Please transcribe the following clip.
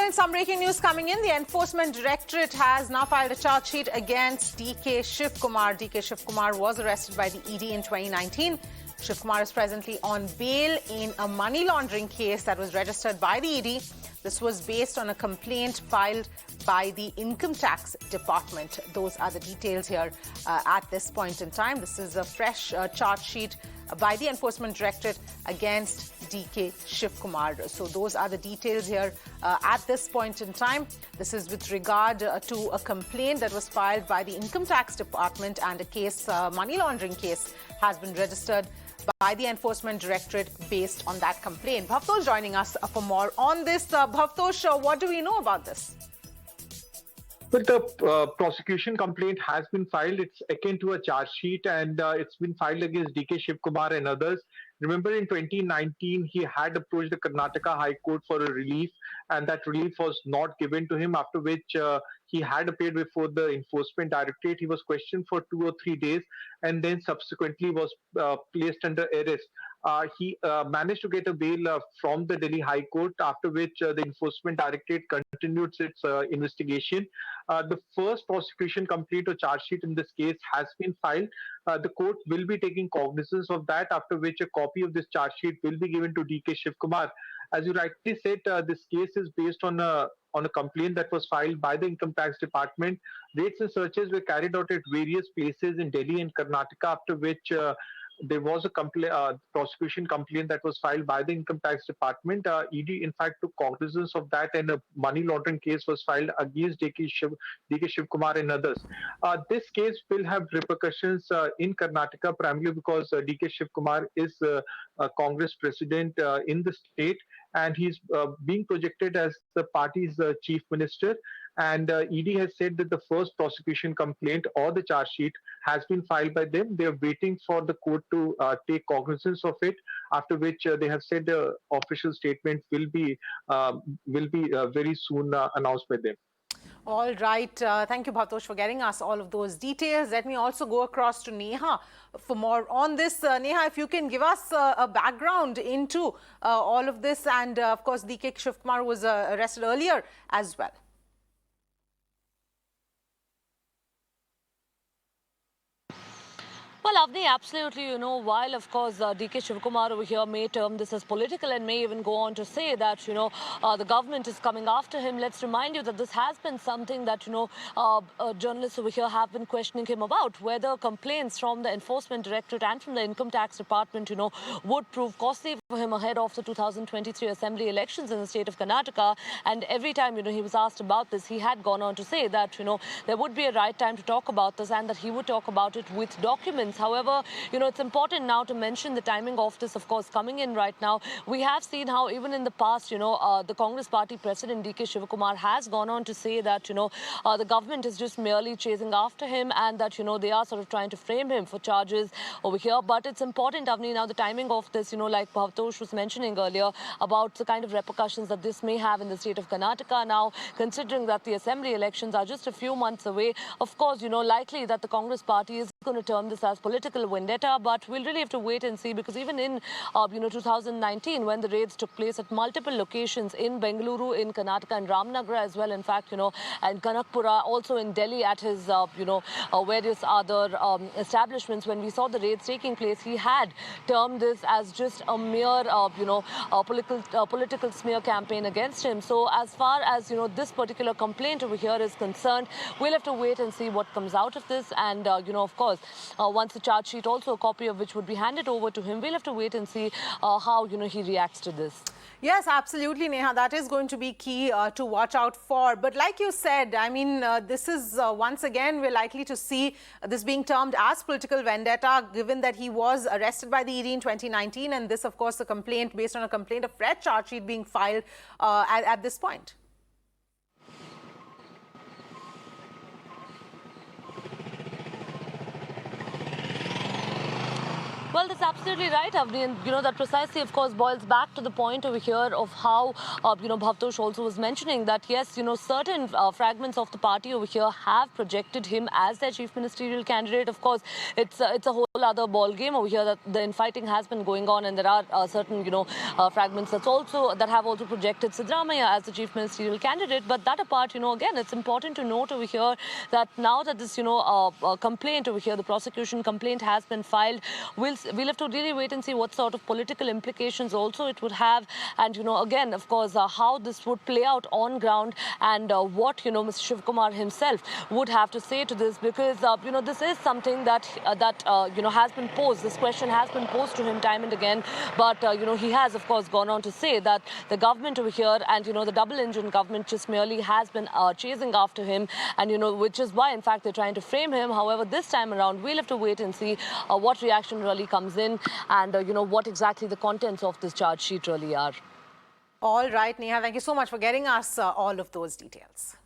Well, some breaking news coming in. The Enforcement Directorate has now filed a charge sheet against D K Shivkumar. D K Shivkumar was arrested by the ED in 2019. Shivkumar is presently on bail in a money laundering case that was registered by the ED. This was based on a complaint filed by the Income Tax Department. Those are the details here at this point in time. This is a fresh charge sheet by the Enforcement Directorate against D K Shivkumar. So those are the details here at this point in time. This is with regard to a complaint that was filed by the Income Tax Department, and a case, money laundering case, has been registered by the Enforcement Directorate based on that complaint. Bhavtosh joining us for more on this. Bhavtosh, what do we know about this? But the prosecution complaint has been filed. It's akin to a charge sheet, and it's been filed against D K Shivkumar and others. Remember, in 2019, he had approached the Karnataka High Court for a relief, and that relief was not given to him, after which he had appeared before the Enforcement Directorate. He was questioned for 2 or 3 days and then subsequently was placed under arrest. He managed to get a bail from the Delhi High Court, after which the Enforcement Directorate continued its investigation. The first prosecution complaint or charge sheet in this case has been filed. The court will be taking cognizance of that, after which a copy of this charge sheet will be given to D K Shivkumar. As you rightly said, this case is based on a complaint that was filed by the Income Tax Department. Raids and searches were carried out at various places in Delhi and Karnataka, after which there was a prosecution complaint that was filed by the Income Tax Department. ED, in fact, took cognizance of that, and a money laundering case was filed against D K Shivkumar and others. This case will have repercussions in Karnataka, primarily because D K Shivkumar is a Congress president in the state, and he's being projected as the party's chief minister. And ED has said that the first prosecution complaint or the charge sheet has been filed by them. They are waiting for the court to take cognizance of it, after which they have said the official statement will be very soon announced by them. All right. Thank you, Bhavtosh, for getting us all of those details. Let me also go across to Neha for more on this. Neha, if you can give us a background into all of this. And, of course, D K Shivkumar was arrested earlier as well. Well, Avni, absolutely, while, of course, D K Shivkumar over here may term this as political and may even go on to say that, the government is coming after him, let's remind you that this has been something that, journalists over here have been questioning him about, whether complaints from the Enforcement Directorate and from the Income Tax Department, would prove costly for him ahead of the 2023 Assembly elections in the state of Karnataka. And every time, he was asked about this, he had gone on to say that, there would be a right time to talk about this and that he would talk about it with documents. However, it's important now to mention the timing of this, of course, coming in right now. We have seen how even in the past, the Congress party president, D K Shivkumar, has gone on to say that, the government is just merely chasing after him and that, they are sort of trying to frame him for charges over here. But it's important, Avni, now the timing of this, like Bhavtosh was mentioning earlier, about the kind of repercussions that this may have in the state of Karnataka now, considering that the assembly elections are just a few months away. Of course, likely that the Congress party is going to term this as political vendetta, but we'll really have to wait and see, because even in 2019, when the raids took place at multiple locations in Bengaluru, in Karnataka, and Ramnagar as well, in fact, and Kanakpura, also in Delhi at his various other establishments, when we saw the raids taking place, he had termed this as just a mere political smear campaign against him. So as far as this particular complaint over here is concerned, we'll have to wait and see what comes out of this. And of course, once the charge sheet, also a copy of which would be handed over to him, we'll have to wait and see how he reacts to this. Yes, absolutely, Neha. That is going to be key to watch out for. But like you said, I mean, this is once again, we're likely to see this being termed as political vendetta, given that he was arrested by the ED in 2019. And this, of course, a complaint based on a complaint, a fresh charge sheet being filed at this point. Well, that's absolutely right, Avni. And, that precisely, of course, boils back to the point over here of how, Bhavtosh also was mentioning that, yes, certain fragments of the party over here have projected him as their chief ministerial candidate. Of course, it's a whole other ball game over here that the infighting has been going on, and there are certain, fragments that have also projected Siddaramaiah as the chief ministerial candidate. But that apart, again, it's important to note over here that now that this, complaint over here, the prosecution complaint has been filed, we'll have to really wait and see what sort of political implications also it would have, and again, of course, how this would play out on ground, and what Mr. Shivakumar himself would have to say to this, because this is something that has been posed. This question has been posed to him time and again, but he has, of course, gone on to say that the government over here and the double-engine government just merely has been chasing after him, and which is why, in fact, they're trying to frame him. However, this time around, we'll have to wait and see what reaction really comes in, and what exactly the contents of this charge sheet really are. All right, Neha, thank you so much for getting us all of those details.